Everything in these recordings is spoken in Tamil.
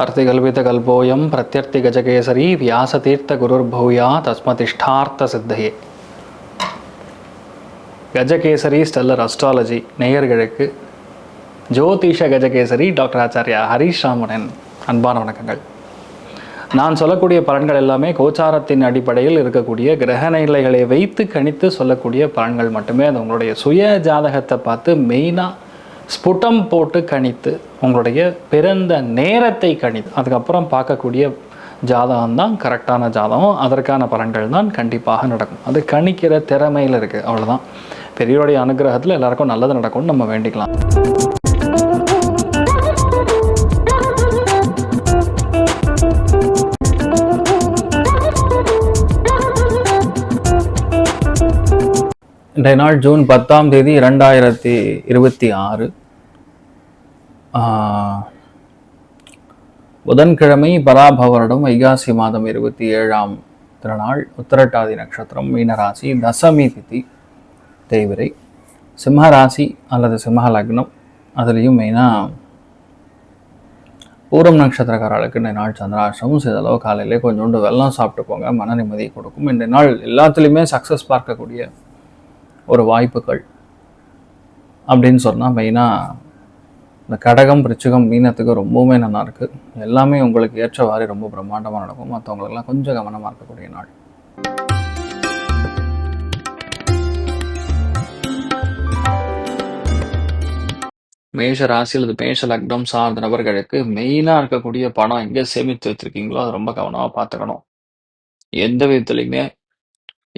अर्तिकल्पितकल्पोऽयं प्रत्यर्थिगजकेसरी व्यासतीर्थगुरुर्भूया தஸ்மதிஷ்டார்த்த கஜகேசரி ஸ்டெல்லர் அஸ்ட்ராலஜி நேயர்களுக்கு ஜோதிஷ கஜகேசரி டாக்டர் ஆச்சாரியா ஹரீஷ் ராமனின் அன்பான வணக்கங்கள். நான் சொல்லக்கூடிய பலன்கள் எல்லாமே கோச்சாரத்தின் அடிப்படையில் இருக்கக்கூடிய கிரக நிலைகளை வைத்து கணித்து சொல்லக்கூடிய பலன்கள் மட்டுமே. அது உங்களுடைய சுய ஜாதகத்தை பார்த்து மெயினாக ஸ்புட்டம் போட்டு கணித்து உங்களுடைய பிறந்த நேரத்தை கணித்து அதுக்கப்புறம் பார்க்கக்கூடிய ஜாதகம் தான் கரெக்டான ஜாதகம். அதற்கான பலன்கள் தான் கண்டிப்பாக நடக்கும். அது கணிக்கிற திறமையில் இருக்குது, அவ்வளோதான். பெரியோருடைய அனுகிரகத்தில் எல்லாருக்கும் நல்லது நடக்கும்னு நம்ம வேண்டிக்கலாம். இன்றைய நாள் ஜூன் 10 2026 புதன்கிழமை, பராபவரிடம் வைகாசி மாதம் 27ஆம் திருநாள், உத்திரட்டாதி நட்சத்திரம், மீனராசி, தசமி திதி, தேய்விரை, சிம்ம ராசி அல்லது சிம்ம லக்னம். அதுலேயும் மெயினாக பூரம் நட்சத்திரக்காரர்களுக்கு இன்றைய நாள் சந்திராஷ்டமம். சிதளவு காலையிலே கொஞ்சோண்டு வெல்லம் சாப்பிட்டு போங்க, மன நிம்மதியை கொடுக்கும். இன்றைய நாள் எல்லாத்துலேயுமே சக்ஸஸ் பார்க்கக்கூடிய ஒரு வாய்ப்புகள் அப்படின்னு சொன்னால் மெயினாக இந்த கடகம், விருச்சிகம், மீனத்துக்கு ரொம்பவுமே நல்லா இருக்குது. எல்லாமே உங்களுக்கு ஏற்றவாறு ரொம்ப பிரம்மாண்டமாக நடக்கும். மற்றவங்களுக்கெல்லாம் கொஞ்சம் கவனமாக இருக்கக்கூடிய நாள். மேஷ ராசி அல்லது மேஷ லக்னம் சார்ந்த நபர்களுக்கு மெயினாக இருக்கக்கூடிய பணம் எங்கே சேமித்து வச்சுருக்கீங்களோ அது ரொம்ப கவனமாக பார்த்துக்கணும். எந்த விதத்துலையுமே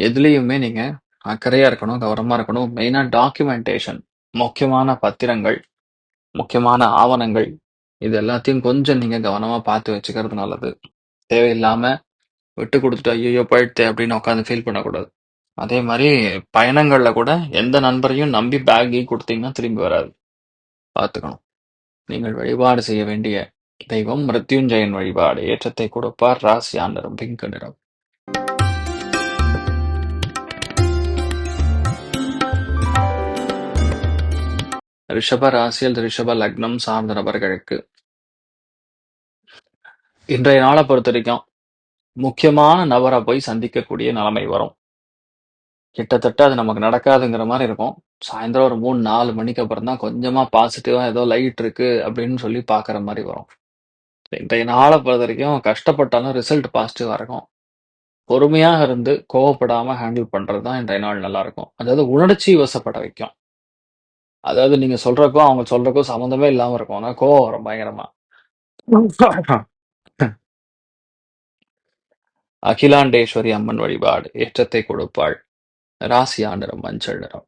எதுலேயுமே நீங்கள் அக்கறையாக இருக்கணும், கவனமாக இருக்கணும். மெயினாக டாக்குமெண்டேஷன், முக்கியமான பத்திரங்கள், முக்கியமான ஆவணங்கள், இது எல்லாத்தையும் கொஞ்சம் நீங்கள் கவனமாக பார்த்து வச்சுக்கிறது நல்லது. தேவையில்லாமல் விட்டு கொடுத்துட்டு ஐயோ போயிடுத்தே அப்படின்னு உட்காந்து ஃபீல் பண்ணக்கூடாது. அதே மாதிரி பயணங்களில் கூட எந்த நண்பரையும் நம்பி பேக்கி கொடுத்தீங்கன்னா திரும்பி வராது, பார்த்துக்கணும். நீங்கள் வழிபாடு செய்ய வேண்டிய தெய்வம் மிருத்யுஞ்சயன் வழிபாடு. ஏற்றத்தை கொடுப்பார். ராசி ஆண்டரும் பிங்க் நிறம். ரிஷப ராசி அல்லது ரிஷப லக்னம் சார்ந்த நபர்களுக்கு இன்றைய நாளை பொறுத்த வரைக்கும் முக்கியமான நபரை போய் சந்திக்கக்கூடிய நிலைமை வரும். கிட்டத்தட்ட அது நமக்கு நடக்காதுங்கிற மாதிரி இருக்கும். சாயந்தரம் ஒரு 3-4 மணிக்கு அப்புறம் தான் கொஞ்சமாக பாசிட்டிவாக ஏதோ லைட் இருக்கு அப்படின்னு சொல்லி பார்க்குற மாதிரி வரும். இன்றைய நாளை பொறுத்த வரைக்கும் கஷ்டப்பட்டாலும் ரிசல்ட் பாசிட்டிவாக இருக்கும். பொறுமையாக இருந்து கோவப்படாமல் ஹேண்டில் பண்ணுறது தான் இன்றைய நாள் நல்லாயிருக்கும். அதாவது உணர்ச்சி வசப்பட வைக்கும். அதாவது நீங்க சொல்றதுக்கும் அவங்க சொல்றதுக்கும் சம்மந்தமே இல்லாம இருக்கும். ஆனா கோவம் வரும் பயங்கரமா. அகிலாண்டேஸ்வரி அம்மன் வழிபாடு. ஏற்றத்தை கொடுப்பாள். ராசி நிறம் மஞ்சள் நிறம்.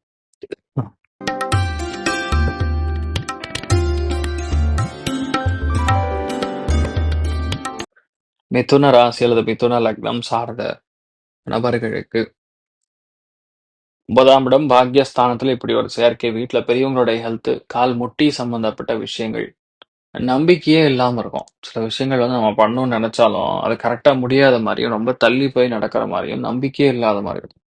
மிதுன ராசி அல்லது மிதுன லக்னம் சார்ந்த நபர்களுக்கு 9ஆம் இடம் பாக்யஸ்தானத்துல இப்படி ஒரு செயற்கை. வீட்டுல பெரியவங்களுடைய ஹெல்த், கால் முட்டி சம்பந்தப்பட்ட விஷயங்கள், நம்பிக்கையே இல்லாம இருக்கும். சில விஷயங்கள் வந்து நம்ம பண்ணணும்னு நினைச்சாலும் அது கரெக்டா முடியாத மாதிரியும், ரொம்ப தள்ளி போய் நடக்கிற மாதிரியும், நம்பிக்கையே இல்லாத மாதிரி இருக்கும்.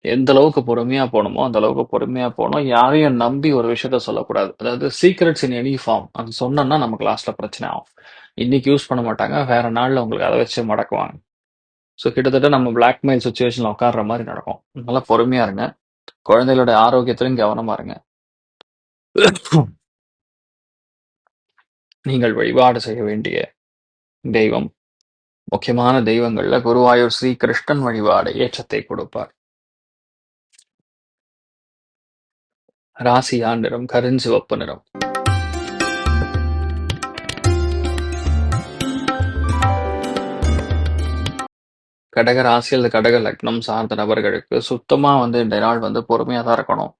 எந்த அளவுக்கு பொறுமையா போகணுமோ அந்த அளவுக்கு பொறுமையா போகணும். யாரையும் நம்பி ஒரு விஷயத்த சொல்லக்கூடாது. அதாவது சீக்ரெட்ஸ் இன் எனி ஃபார்ம் அது சொன்னோம்னா நமக்கு லாஸ்ட்ல பிரச்சனை ஆகும். இன்னைக்கு யூஸ் பண்ண மாட்டாங்க, வேற நாள்ல உங்களுக்கு அதை வச்சு மடக்குவாங்க. ஸோ கிட்டத்தட்ட நம்ம பிளாக்மெயில் சுச்சுவேஷன்ல உட்கார்ற மாதிரி நடக்கும். நல்லா பொறுமையா இருங்க. குழந்தைகளோட ஆரோக்கியத்திலும் கவனமா இருங்க. நீங்கள் வழிபாடு செய்ய வேண்டிய தெய்வம், முக்கியமான தெய்வங்கள்ல குருவாயூர் ஸ்ரீ கிருஷ்ணன் வழிபாடு. ஏற்றத்தை கொடுப்பார். ராசி நிறம் கருஞ்சிவப்பு நிறம். கடக ராசி அல்லது கடக லக்னம் சார்ந்த நபர்களுக்கு சுத்தமா வந்து இந்த நாள் வந்து பொறுமையா தான் இருக்கணும்.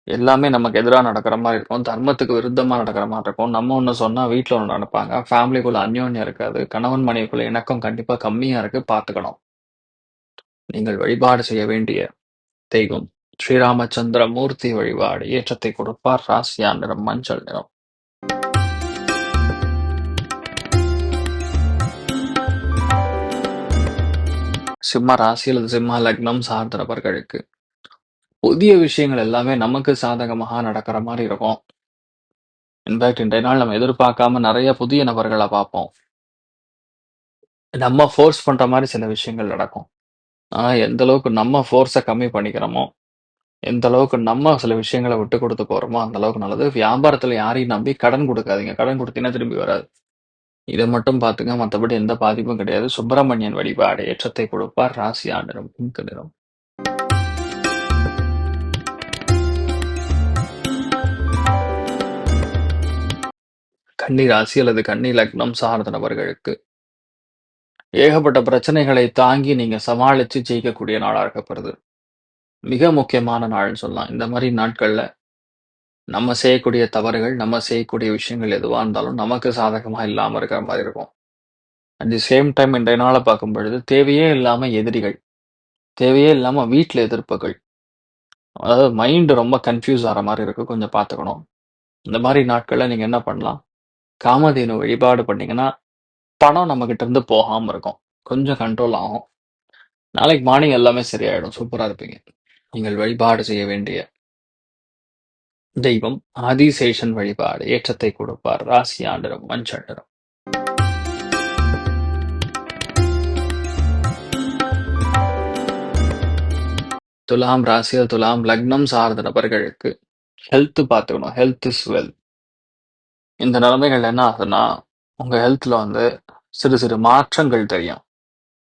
எல்லாமே நமக்கு எதிராக நடக்கிற மாதிரி இருக்கும். தர்மத்துக்கு விருத்தமா நடக்கிற மாதிரி இருக்கும். நம்ம ஒன்று சொன்னா வீட்டில் ஒன்று நடப்பாங்க. ஃபேமிலிக்குள்ள அந்யோன்யம் இருக்காது. கணவன் மனைவிக்குள்ள இணக்கம் கண்டிப்பா கம்மியா இருக்கு, பார்த்துக்கணும். நீங்கள் வழிபாடு செய்ய வேண்டிய தெய்வம் ஸ்ரீராமச்சந்திர மூர்த்தி வழிபாடு. ஏற்றத்தை கொடுப்பார். ராசியா நிறம் மஞ்சள் நிறம். சிம்ம ராசி அல்லது சிம்ம லக்னம் சார்ந்த நபர்களுக்கு புதிய விஷயங்கள் எல்லாமே நமக்கு சாதகமாக நடக்கிற மாதிரி இருக்கும். இன்ஃபேக்ட் இன்றைய நாள் நம்ம எதிர்பார்க்காம நெறைய புதிய நபர்கள பார்ப்போம். நம்ம ஃபோர்ஸ் பண்ற மாரி சில விஷயங்கள் நடக்கும். ஆனா எந்த அளவுக்கு நம்ம ஃபோர்ஸ கம்மி பண்ணிக்கிறோமோ, எந்த அளவுக்கு நம்ம சில விஷயங்கள விட்டு குடுத்து போறோமோ, அந்த அளவுக்கு நல்லது. வியாபாரத்துல யாரையும் நம்பி கடன் குடுக்காதீங்க. கடன் குடுத்தீங்கன்னா திரும்பி வராது. இத மட்டும் பார்த்துங்க. மத்தபடி எந்த பாதிப்பும் கிடையாது. சுப்பிரமணியன் வழிபாடு ஏற்றத்தை கொடுப்பார். ராசியா நிறம் பிங்க் நிறம். கன்னி ராசி அல்லது கன்னி லக்னம் சார்ந்த நபர்களுக்கு ஏகப்பட்ட பிரச்சனைகளை தாங்கி நீங்க சமாளிச்சு ஜெயிக்கக்கூடிய நாளா இருக்கப்படுது. மிக முக்கியமான நாள்னு சொல்லலாம். இந்த மாரி நாட்கள்ல நம்ம செய்யக்கூடிய தவறுகள், நம்ம செய்யக்கூடிய விஷயங்கள் எதுவா இருந்தாலும் நமக்கு சாதகமா இல்லாம இருக்கிற மாரி இருக்கும். அட் தி சேம் டைம் இன்றைய நாள பார்க்கும் பொழுது தேவையே இல்லாம எதிரிகள், தேவையே இல்லாம வீட்ல எதிர்ப்புகள், அதாவது மைண்ட் ரொம்ப கன்ஃப்யூஸ் ஆற மாரி இருக்கு. கொஞ்சம் பார்த்துக்கணும். இந்த மாரி நாட்கள்ல நீங்க என்ன பண்ணலாம்? காமதேனு வழிபாடு பண்ணீங்கன்னா, பணம் நம்மகிட்ட இருந்து போகாம இருக்கும். கொஞ்சம் கண்ட்ரோல் ஆகும். நாளைக்கு மார்னிங் எல்லாமே சரியாயிடும். சூப்பரா இருப்பீங்க. நீங்கள் வழிபாடு செய்ய வேண்டிய தெய்வம் ஆதிசேஷன் வழிபாடு ஏற்றத்தை கொடுப்பார். ராசி ஆண்டரம் மஞ்சள் நிறம். துலாம் ராசியில் துலாம் லக்னம் சார்ந்த நபர்களுக்கு ஹெல்த் பார்த்துக்கணும். Health is wealth. இந்த நிலைமைகள் என்ன ஆகுதுன்னா, உங்க ஹெல்த்ல வந்து சிறு சிறு மாற்றங்கள் தெரியும்.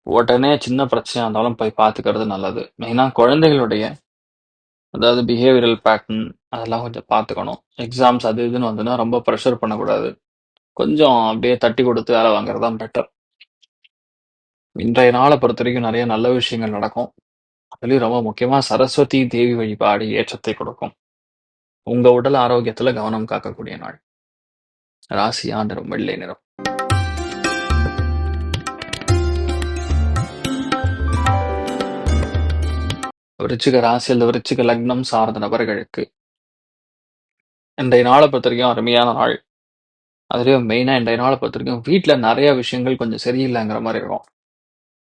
உடனே சின்ன பிரச்சனையா இருந்தாலும் போய் பார்த்துக்கிறது நல்லது. மெயினா குழந்தைகளுடைய அதாவது பிஹேவியரல் பேட்டர்ன் அதெல்லாம் கொஞ்சம் பார்த்துக்கணும். எக்ஸாம்ஸ் அது இதுன்னு வந்துன்னா ரொம்ப ப்ரெஷர் பண்ணக்கூடாது. கொஞ்சம் அப்படியே தட்டி கொடுத்து வேலை வாங்குறது தான் பெட்டர். இன்றைய நாள பொறுத்தவரைக்கும் நெறைய நல்ல விஷயங்கள் நடக்கும். அதுலயும் ரொம்ப முக்கியமா சரஸ்வதி தேவி வழிபாடு ஏற்றத்தை கொடுக்கும். உங்க உடல் ஆரோக்கியத்துல கவனம் காக்கக்கூடிய நாள். ராசியா நிறம் வெள்ளை நிறம். விருச்சிக ராசி அல்லது விருச்சிக லக்னம் சார்ந்த நபர்களுக்கு இன்றைய நாள பொறுத்தவரைக்கும் அருமையான நாள். அதுலயும் மெயினா இன்றைய நாள பொறுத்தவரைக்கும் வீட்ல நெறைய விஷயங்கள் கொஞ்சம் சரியில்லங்கிற மாரி இருக்கும்.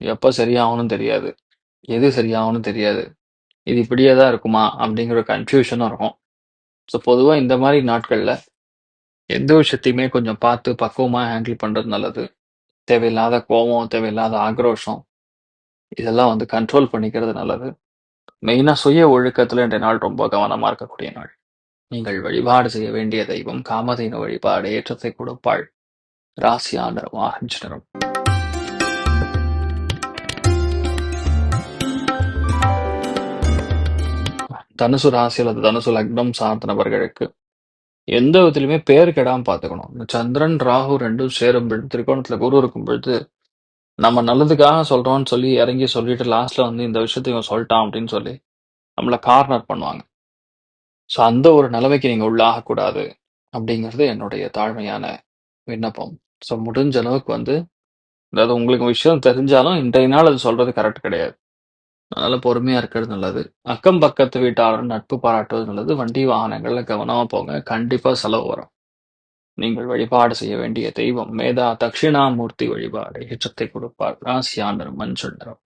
எப்ப சரியாகும்னு தெரியாது. எது சரியாகும்னு தெரியாது. இது இப்படியே தான் இருக்குமா? அப்படிங்கிற ஒரு கன்ஃப்யூஷனும் இருக்கும். ஸோ பொதுவா இந்த மாரி நாட்கள்ல எந்த விஷயத்தையுமே கொஞ்சம் பார்த்து பக்குவமா ஹேண்டில் பண்றது நல்லது. தேவையில்லாத கோவம், தேவையில்லாத ஆக்ரோஷம் இதெல்லாம் வந்து கண்ட்ரோல் பண்ணிக்கிறது நல்லது. மெயினா சுய ஒழுக்கத்துல இன்றைய நாள் ரொம்ப கவனமா இருக்கக்கூடிய நாள். நீங்கள் வழிபாடு செய்ய வேண்டிய தெய்வம் காமதேனு வழிபாடு ஏற்றத்தை கொடுப்பாள். ராசியா நிறம் ஆரஞ்சு நிறம். தனுசு ராசி அல்லது தனுசு லக்னம் சார்ந்த நபர்களுக்கு எந்த விதத்திலுமே பேர் கெடாம பார்த்துக்கணும். இந்த சந்திரன், ராகு 2ம் சேரும் பொழுது, திரிகோணத்துல குரு இருக்கும் பொழுது, நம்ம நல்லதுக்காக சொல்றோம்ன்னு சொல்லி இறங்கி சொல்லிட்டு லாஸ்ட்ல வந்து இந்த விஷயத்த இவன் சொல்ட்டான் அப்படின்னு சொல்லி நம்மள கார்னர் பண்ணுவாங்க. ஸோ அந்த ஒரு நிலைமைக்கு நீங்க உள்ளாகக்கூடாது அப்படிங்கிறது என்னுடைய தாழ்மையான விண்ணப்பம். ஸோ முடிஞ்ச அளவுக்கு வந்து அதாவது உங்களுக்கு விஷயம் தெரிஞ்சாலும் இன்றைய நாள் அது சொல்றது கரெக்ட் கிடையாது. அதனால பொறுமையா இருக்கிறது நல்லது. அக்கம் பக்கத்து வீட்டாருடன் நட்பு பாராட்டுவது நல்லது. வண்டி வாகனங்கள்ல கவனமா போங்க. கண்டிப்பா செலவு வரும். நீங்கள் வழிபாடு செய்ய வேண்டிய தெய்வம் மேதா தட்சிணாமூர்த்தி வழிபாடு ஏற்றத்தை கொடுப்பார். ராசியா நிறம் மஞ்சள் நிறம்.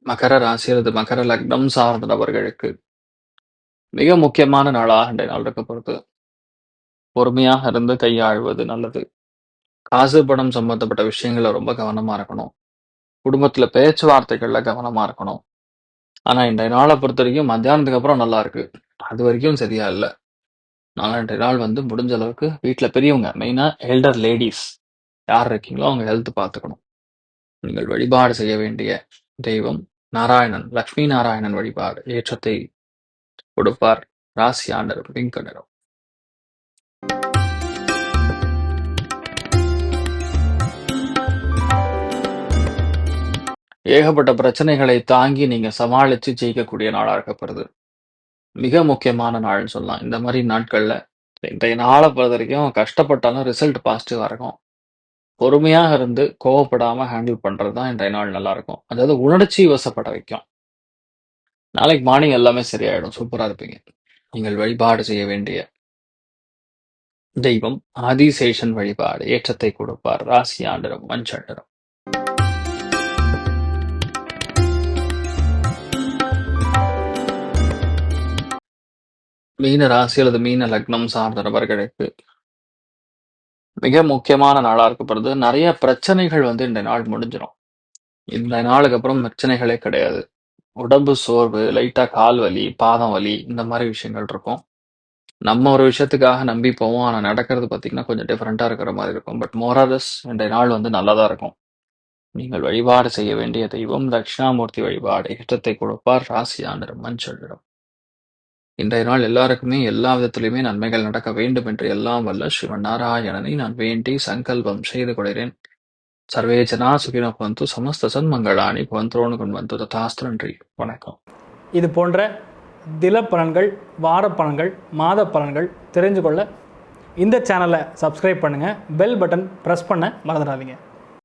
மகர ராசி அல்லது மகர லக்னம் சார்ந்த நபர்களுக்கு மிக முக்கியமான நாளா இன்றைய நாள் இருக்க பொறுத்து பொறுமையாக இருந்து கையாள்வது நல்லது. காசு பணம் சம்பந்தப்பட்ட விஷயங்கள்ல ரொம்ப கவனமா இருக்கணும். குடும்பத்துல பேச்சுவார்த்தைகள்ல கவனமா இருக்கணும். ஆனா இன்றைய நாள பொறுத்தவரைக்கும் மத்தியானத்துக்கு அப்புறம் நல்லா இருக்கு. அது வரைக்கும் சரியா இல்ல. அதனால இன்றைய நாள் வந்து முடிஞ்ச அளவுக்கு வீட்ல பெரியவங்க மெயினா எல்டர் லேடீஸ் யார் இருக்கீங்களோ அவங்க ஹெல்த் பார்த்துக்கணும். நீங்கள் வழிபாடு செய்ய வேண்டிய தெய்வம் நாராயணன், லட்சுமி நாராயணன் வழிபாடு ஏற்றத்தை கொடுப்பார். ராசியா நிறம் பிங்க் நிறம். ஏகப்பட்ட பிரச்சனைகளை தாங்கி நீங்க சமாளிச்சு ஜெயிக்கக்கூடிய நாளா இருக்கப்படுது. மிக முக்கியமான நாள்னு சொல்லலாம். இந்த மாரி நாட்கள்ல இன்றைய நாள பொறுத்தவரைக்கும் கஷ்டப்பட்டாலும் ரிசல்ட் பாசிட்டிவா இருக்கும். பொறுமையாக இருந்து கோவப்படாம ஹேண்டில் பண்றது தான் இன்றைய நாள் நல்லா இருக்கும். அதாவது உணர்ச்சி வசப்பட வைக்கும். நாளைக்கு மார்னிங் எல்லாமே சரியாயிடும். சூப்பரா இருப்பீங்க. நீங்கள் வழிபாடு செய்ய வேண்டிய தெய்வம் ஆதிசேஷன் வழிபாடு ஏற்றத்தை கொடுப்பார். ராசியா நிறம் மஞ்சள் நிறம். மீன ராசி அல்லது மீன லக்னம் சார்ந்த நபர்களுக்கு மிக முக்கியமான நாளா இருக்கப்படுது. நெறைய பிரச்சனைகள் வந்து இந்த நாள் முடிஞ்சிரும். இந்த நாளுக்கு அப்புறம் பிரச்சனைகளே கிடையாது. உடம்பு சோர்வு, லைட்டா கால் வலி, பாதம் வலி இந்த மாரி விஷயங்கள் இருக்கும். நம்ம ஒரு விஷயத்துக்காக நம்பி போவோம். ஆனா நடக்கிறது பார்த்தீங்கன்னா, கொஞ்சம் டிஃபரெண்ட்டா இருக்கிற மாரி இருக்கும். பட் மோர் ஆர் லெஸ் இன்றைய நாள் வந்து நல்லா தான் இருக்கும். நீங்கள் வழிபாடு செய்ய வேண்டிய தெய்வம் தட்சிணாமூர்த்தி வழிபாடு. இஷ்டத்தை கொடுப்பார் ராசியா நிறம் மஞ்சள் நிறம். இன்றைய நாள் எல்லாருக்குமே எல்லா விதத்திலுமே நன்மைகள் நடக்க வேண்டும் என்று எல்லாம் வல்ல ஸ்ரீமன் நாராயணனை நான் வேண்டி சங்கல்பம் செய்து கொள்கிறேன். சர்வே ஜனா சுகினோ பவந்து சமஸ்த சன்மங்களானி பவந்தோன்னு கொண்டு வந்து ததாஸ்து. நன்றி. வணக்கம். இது போன்ற தில பலன்கள், வார பலன்கள், மாத பலன்கள் தெரிஞ்சு கொள்ள இந்த சேனலை சப்ஸ்கிரைப் பண்ணுங்கள். பெல் பட்டன் ப்ரெஸ் பண்ண மறந்துடாதீங்க.